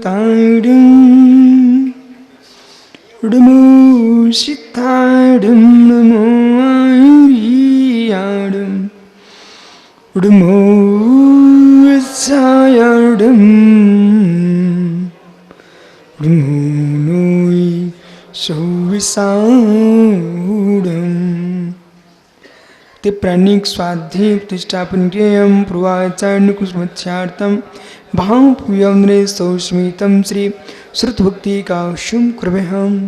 Taidum Udumu Sitadum Namo Ayadum Udumu Sayadum Udumu Noi Sovisaudum ते प्राणिक स्वाध्याय प्रतिष्ठापन cream पूर्वाचार्य कुसुमध्यार्थम भाव पूयम्रे सौस्मितम श्री श्रुत भक्ति का शुम कृभ्यहम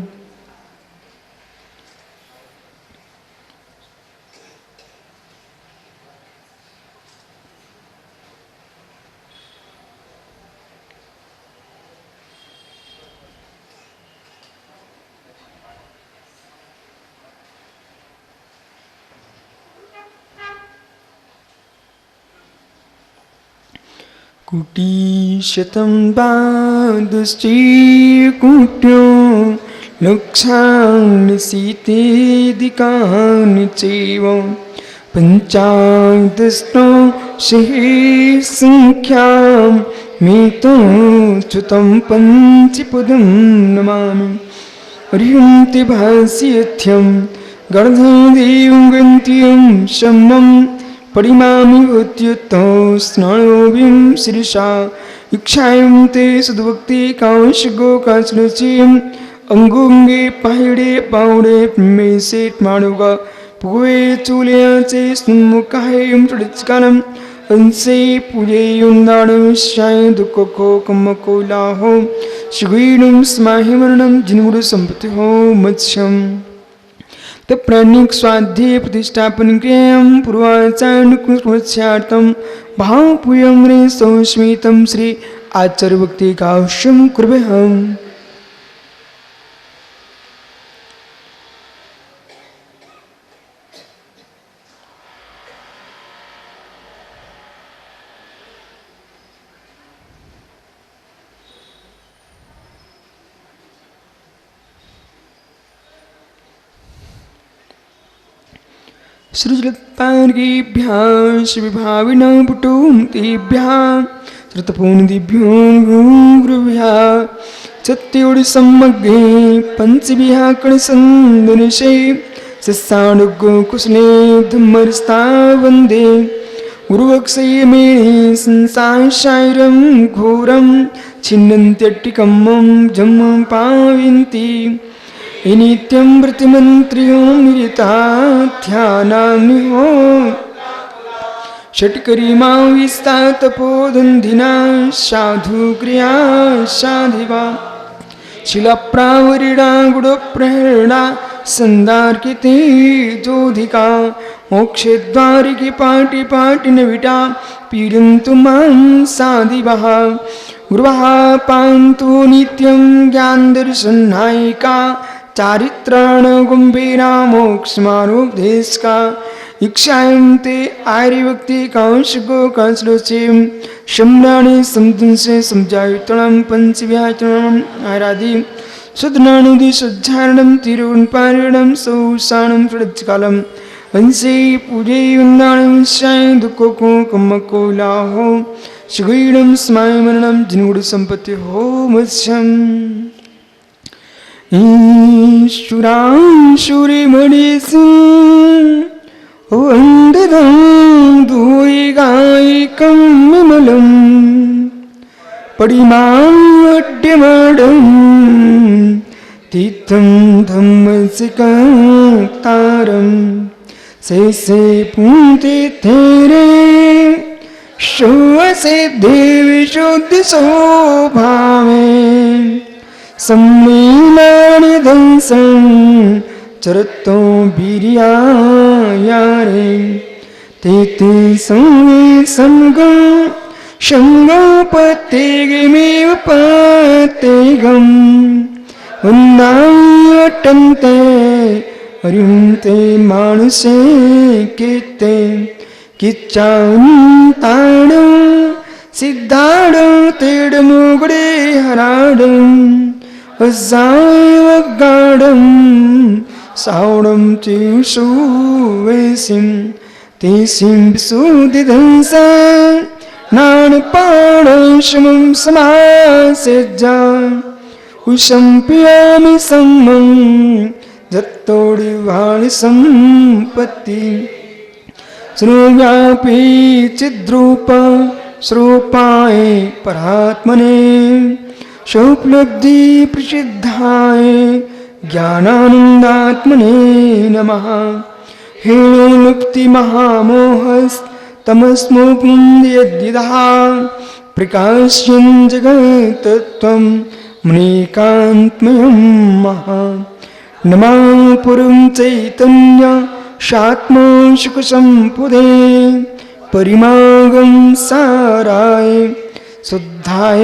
कुटीशतं बादश्चेकुट्यो लक्षाणि सीतेदिकानि चैव पञ्चादशो सहस्रसङ्ख्यां मेतोच्युतं पञ्चपदं नमामि हरिहन्ति भास्यथ्यं गर्धदेवं गन्त्यं शमं परिमामि भूत्युत्तो स्नायोभिं शिरसा इक्षायं ते सद्भक्ति कांश गोकाश्लुचिं अंगुंगे पाहिडे पावडे मेसेट माणुगा पुवे चुल्याचे स्मुखायं प्रडचकानं अंसे पुजे युंदाणं शाय दुःखको कमकोलाहो शिगुइनं स्माहिमरणं जिनुगुरु संपत्ति हो मत्स्यं प्राणिक स्वाध्याय प्रतिष्ठापन क्रियम पूर्वाचार्य कुसुमध्यार्थम भाव पूयम्रे सौस्मितम श्री आचार्य भक्ति का शुम कृभ्यहम सृजलत्पार्गेभ्यः शिविभाविनः पुटुं तेभ्यः श्रुतपूर्णदिभ्यो गुरुभ्यः सत्योडिसम्मग्गे पञ्चभ्यः कणसन्दनिशे सस्सानुकुशले धम्मरस्ता वन्दे गुरुवक्षयमे संसारसारं घोरं छिन्नन्त्यट्टिकम्मं जम्मं पावयन्ति नित्यं प्रतिमन्त्रियों निरताध्यानानिहो षट्करीमां विस्तातपोदन्धिना साधुक्रिया साधिवा शिलाप्रावरिणा गुडप्रेरणा संदार्किते जोधिका मोक्षद्वारिकी पाटि पाटिनविटा पीडन्तु मां साधिवः गुरुवः पान्तु नित्यं ज्ञानदर्शनायिका चारित्राण गंभीरा मोक्षमारोपदेशका इक्षायन्ते आर्यभक्ति कांश गोकाश्लोचिं शम्राणि समदंसे समजायुतणं पंचव्याचरणं आराधि सुदनानुदि सज्जारणं तिरुवनपारणं सौसाणं प्रडचकालं वंशे पूजे वन्दाणं शाय दुःखको कमकोलाहो शिगुइणं स्मायमरणं जिनुगुरु संपत्ति हो मत्स्यम् ईश्वरांशुरि मणिसि ओ अंधदं दुईगायिकं विमलं परिमाड्यमाडं तीर्थं धम्मसिकातारं से पूते तेरे शोसे देवी शुद्धि स्वभावे सम्मीलानि दंसं चरतो वीर्यायारे तेते संगे संगं शंगोपतेगमेव पतेगं वन्दायटन्ते हरिन्ते मानुषे कीर्ते किच्चान्ताडं सिद्धाडं तेडमुगडे हराडं अजायवगाडं सावडं चिंसुवेसिं तेसिं विशुद्धिदंसा नाणपाणं समं समासेज्जा उशंपियामि सम्मं जत्तोडिवाणि सम्पत्ति सर्वव्यापी चिद्रूप स्वरूपाय परात्मने सोपलब्धि प्रसिद्धाय ज्ञानानन्दात्मने नमः। हेणोलुप्ति महामोहस्तमस्मोपुण्यद्यदः प्रकाश्यं जगत्तत्त्वं मुनिकान्तमयं महा। नमः पुरं चैतन्य शात्मा सुखसम्पुदे परिमागं साराय शुद्धाय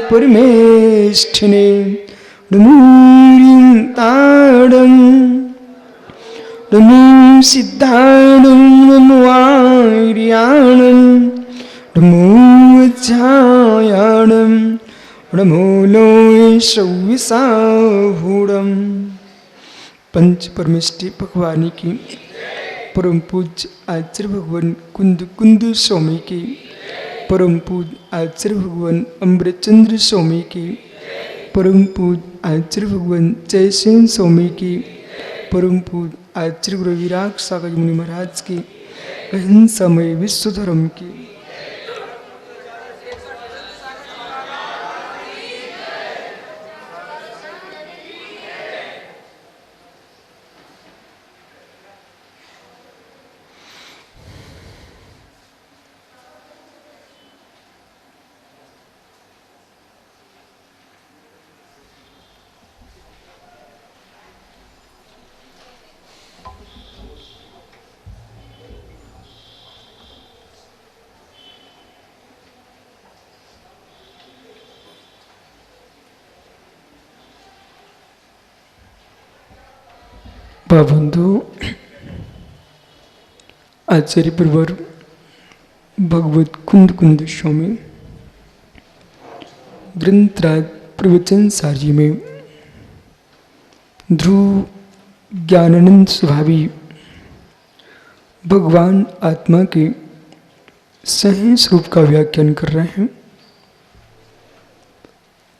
परमेष्ठिने नमोरिं ताडं नमो सिद्धाणं नमो आर्याणं नमो वज्रायाणं नमो लोयसौविसाहूढं। पंच परमेष्ठी भगवानी की परम पूज्य आचार्य भगवान कुंद कुंद स्वामी की, परम पूज्य आचार्य भगवान अमृतचंद्र स्वामी की, परम पूज्य आचार्य भगवान जयसेन स्वामी की, परम पूज्य आचार्य गुरु विराग सागर मुनि महाराज की, अहिंसामय विश्व धर्म की। बंधु आचार्य परिवार भगवत कुंद कुंद स्वामी ग्रंथराज प्रवचन सारजी में ध्रुव ज्ञानानंद स्वभावी भगवान आत्मा के सही स्वरूप का व्याख्यान कर रहे हैं।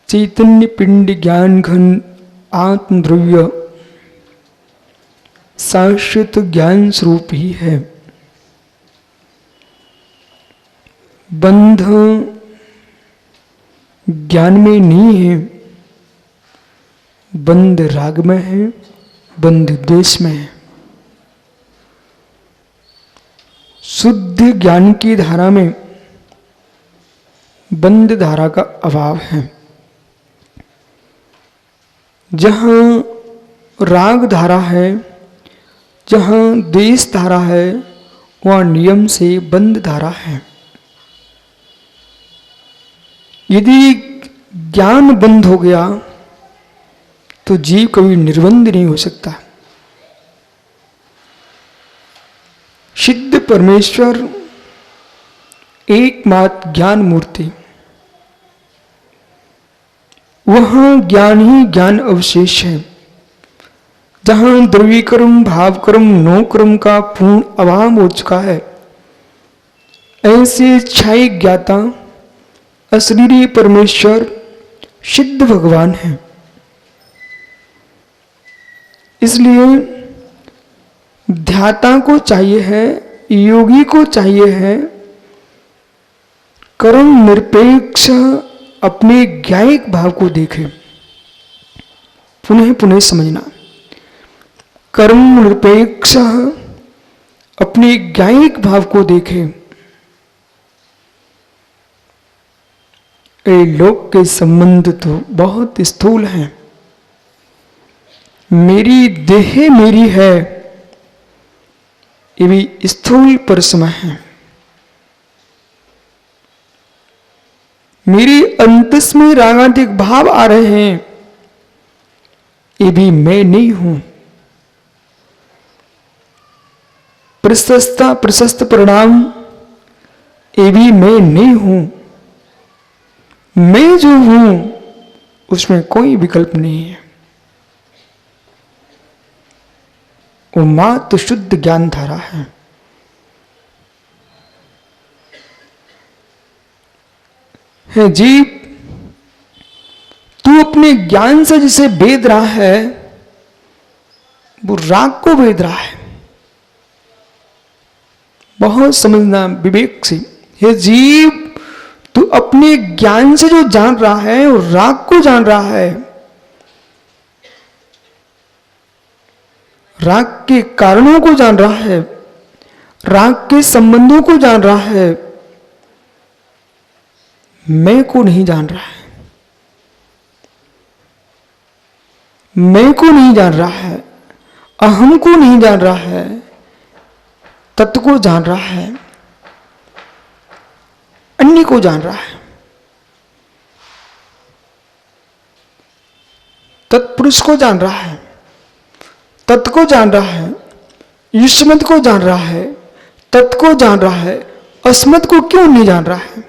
चैतन्य पिंड ज्ञान घन आत्मद्रव्य शाश्वत ज्ञान स्वरूप ही है। बंध ज्ञान में नहीं है, बंध राग में है, बंध द्वेष में है। शुद्ध ज्ञान की धारा में बंध धारा का अभाव है। जहां राग धारा है, जहां द्वेष धारा है, वहां नियम से बंध धारा है। यदि ज्ञान बंद हो गया तो जीव कभी निर्बंध नहीं हो सकता। सिद्ध परमेश्वर एकमात्र ज्ञान मूर्ति, वहां ज्ञान ही ज्ञान अवशेष है। जहां द्रव्यकर्म भावकर्म नौकर्म का पूर्ण अभाव हो चुका है, ऐसे क्षय ज्ञाता अशरीरी परमेश्वर सिद्ध भगवान है। इसलिए ध्याता को चाहिए है, योगी को चाहिए है, कर्म निरपेक्ष अपने ज्ञायिक भाव को देखे। पुनः पुनः समझना, कर्म निरपेक्ष अपने ज्ञायिक भाव को देखे। ये लोक के संबंध तो बहुत स्थूल हैं। मेरी देह मेरी है, ये भी स्थूल परिसमय है। मेरी अंतस में रागाधिक भाव आ रहे हैं, ये भी मैं नहीं हूं। प्रशस्त परिणाम, ये भी मैं नहीं हूं। मैं जो हूं उसमें कोई विकल्प नहीं है। वो मात्र शुद्ध ज्ञान धारा है। हे जीव, तू अपने ज्ञान से जिसे भेद रहा है वो राग को भेद रहा है। बहुत समझना विवेक से। हे जीव, तू अपने ज्ञान से जो जान रहा है वो राग को जान रहा है, राग के कारणों को जान रहा है, राग के संबंधों को जान रहा है, मैं को नहीं जान रहा है, मैं को नहीं जान रहा है, अहम को नहीं जान रहा है, तत्व को जान रहा है, अन्य को जान रहा है, तत्पुरुष को जान रहा है, तत्व को जान रहा है, युष्मत को जान रहा है, तत्व को जान रहा है, अस्मत् को क्यों नहीं जान रहा है?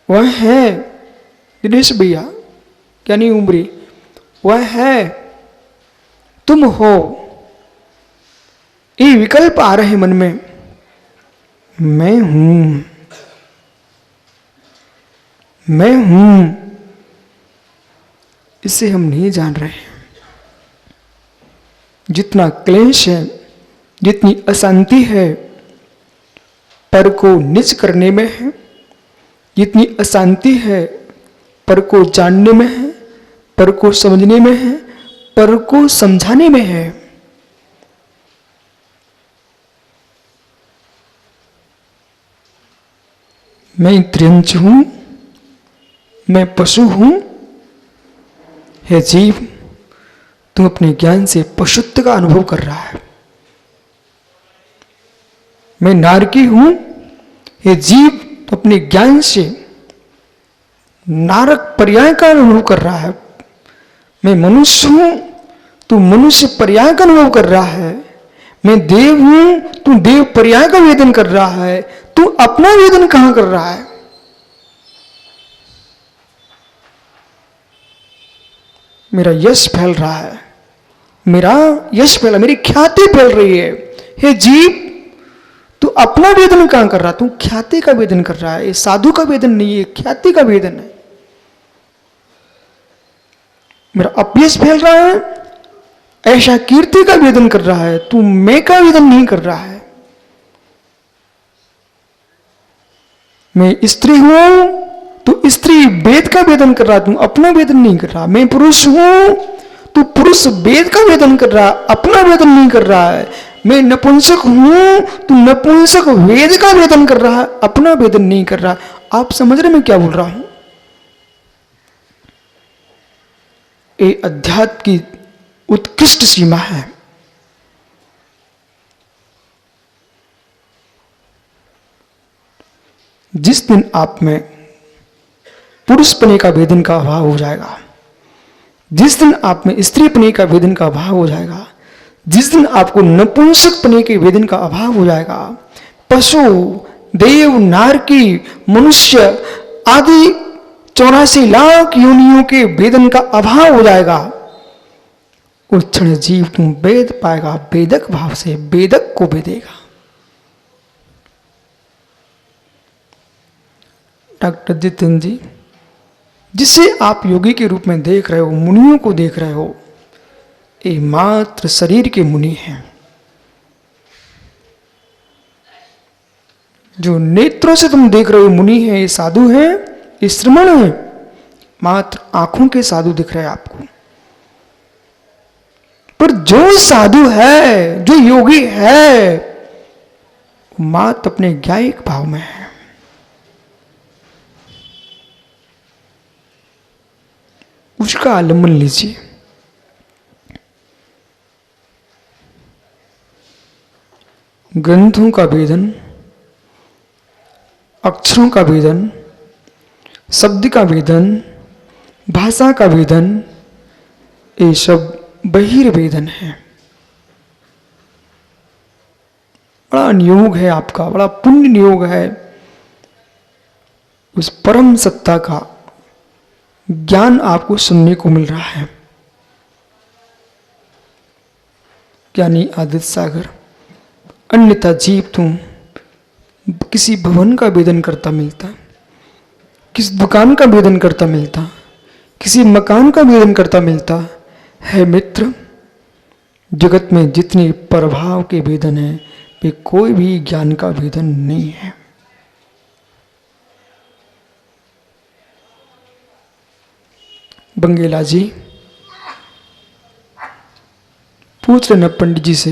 वह है दिनेश भैया, क्या नहीं उम्री, वह है, तुम हो। ये विकल्प आ रहे मन में, मैं हूं, मैं हूं, इसे हम नहीं जान रहे। जितना क्लेश है, जितनी अशांति है पर को निज करने में है, जितनी अशांति है पर को जानने में है, पर को समझने में है, पर को समझाने में है। मैं त्रियंच हूं, मैं पशु हूं। हे जीव, तुम अपने ज्ञान से पशुत्व का अनुभव कर रहा है। मैं नारकी हूं। हे जीव, तो अपने ज्ञान से नारक पर्याय का अनुभव कर रहा है। मैं मनुष्य हूं, तू मनुष्य पर्याय का अनुभव कर रहा है। मैं देव हूं, तू देव पर्याय का वेदन कर रहा है। तू अपना वेदन कहां कर रहा है? मेरा यश फैल रहा है, मेरा यश फैला, मेरी ख्याति फैल रही है। हे जीव, तू अपना वेदन कहां कर रहा है? तू ख्याति का वेदन कर रहा है। ये साधु का वेदन नहीं है, ख्याति का वेदन है। मेरा अपयश फैल रहा है, ऐसा कीर्ति का वेदन कर रहा है। तू मैं का वेदन नहीं कर रहा है। मैं स्त्री हूं, तू स्त्री वेद का वेदन कर रहा है, तू अपना वेदन नहीं कर रहा। मैं पुरुष हूं, तू पुरुष वेद का वेदन कर रहा, अपना वेदन नहीं कर रहा है। मैं नपुंसक हूं, तू नपुंसक वेद का वेदन कर रहा है, अपना वेदन नहीं कर रहा। आप समझ रहे मैं क्या बोल रहा हूं? ये अध्यात्म की उत्कृष्ट सीमा है। जिस दिन आप में पुरुषपने का वेदन का अभाव हो जाएगा, जिस दिन आप में स्त्रीपने का वेदन का अभाव हो जाएगा, जिस दिन आपको नपुंसकपने के वेदन का अभाव हो जाएगा, पशु, देव, नारकी, मनुष्य आदि 84 लाख योनियों के वेदन का अभाव हो जाएगा, उस क्षण जीव तुम वेद पाएगा। वेदक भाव से वेदक को वेदेगा। डॉक्टर जितेंद्र जी, जिसे आप योगी के रूप में देख रहे हो, मुनियों को देख रहे हो, ये मात्र शरीर के मुनि हैं। जो नेत्रों से तुम देख रहे हो मुनि हैं, ये साधु हैं, ये श्रमण हैं। मात्र आंखों के साधु दिख रहे हैं आपको। पर जो साधु है, जो योगी है, मात्र अपने ज्ञायिक भाव में है। उसका आलम्बन लीजिए। ग्रंथों का वेदन, अक्षरों का वेदन, शब्द का वेदन, भाषा का वेदन, ये सब बहिर्वेदन है। बड़ा नियोग है आपका, बड़ा पुण्य नियोग है। उस परम सत्ता का ज्ञान आपको सुनने को मिल रहा है। ज्ञानी आदित्य सागर। अन्यथा जीव तुम किसी भवन का वेदन करता मिलता, किसी दुकान का वेदन करता मिलता, किसी मकान का वेदन करता मिलता है। मित्र, जगत में जितने प्रभाव के वेदन हैं वे कोई भी ज्ञान का वेदन नहीं है। बंगेला जी पूछ रहे न पंडित जी से,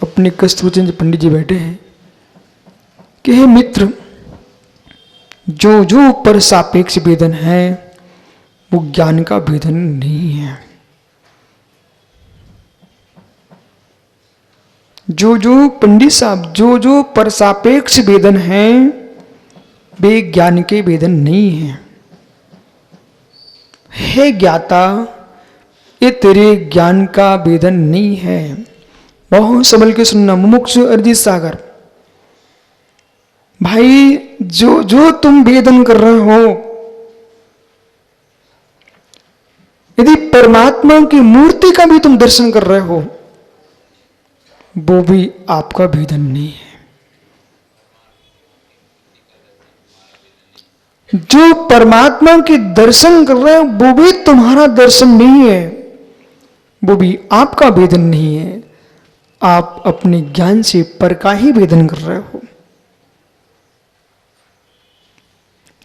अपने कस्तूरचंद पंडित जी बैठे हैं कि हे मित्र, जो जो पर सापेक्ष वेदन है वो ज्ञान का वेदन नहीं है। जो जो पंडित साहब जो जो पर सापेक्ष वेदन है वे ज्ञान के वेदन नहीं है। हे ज्ञाता, ये तेरे ज्ञान का वेदन नहीं है। बहुत संभल के सुनना मुमुक्षु अरिजीत सागर भाई, जो जो तुम वेदन कर रहे हो, यदि परमात्मा की मूर्ति का भी तुम दर्शन कर रहे हो वो भी आपका वेदन नहीं है। जो परमात्मा के दर्शन कर रहे हो वो भी तुम्हारा दर्शन नहीं है, वो भी आपका वेदन नहीं है। आप अपने ज्ञान से पर का ही वेदन कर रहे हो।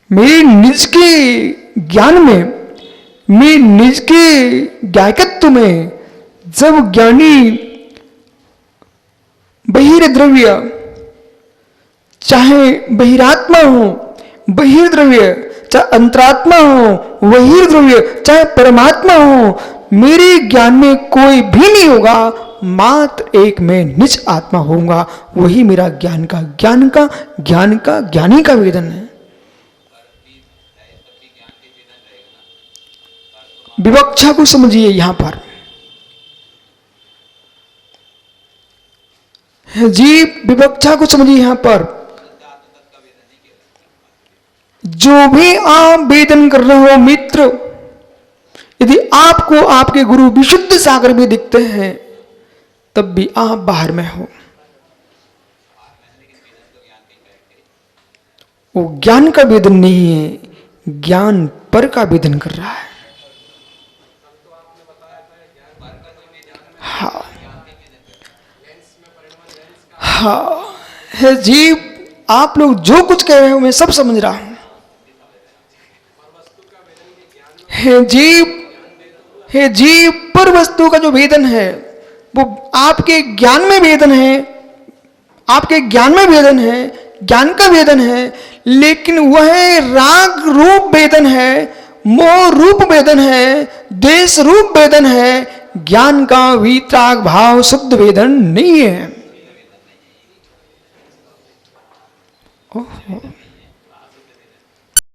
मेरे निज के ज्ञान में, मेरे निज के ज्ञायकत्व में जब ज्ञानी बहिर्द्रव्य, चाहे बहिरात्मा हो, बहिर्द्रव्य चाहे अंतरात्मा हो, बहिर्द्रव्य चाहे परमात्मा हो, मेरे ज्ञान में कोई भी नहीं होगा, मात्र एक मैं निज आत्मा होऊंगा। वही मेरा ज्ञान का ज्ञानी का वेदन है। विवक्षा को समझिए। यहां पर जीव विवक्षा को समझिए। यहां पर जो भी आप वेदन कर रहे हो मित्र, यदि आपको आपके गुरु विशुद्ध सागर में दिखते हैं तब भी आप बाहर में हो। वो ज्ञान का वेदन नहीं है, ज्ञान पर का वेदन कर रहा है। हाँ हाँ है जीव, आप लोग जो कुछ कह रहे हो मैं सब समझ रहा हूं। हे जीव पर वस्तु का जो वेदन है वो आपके ज्ञान में वेदन है, आपके ज्ञान में वेदन है, ज्ञान का वेदन है, लेकिन वह राग रूप वेदन है, मोह रूप वेदन है, देश रूप वेदन है। ज्ञान का वीतराग भाव शुद्ध वेदन नहीं है। ओह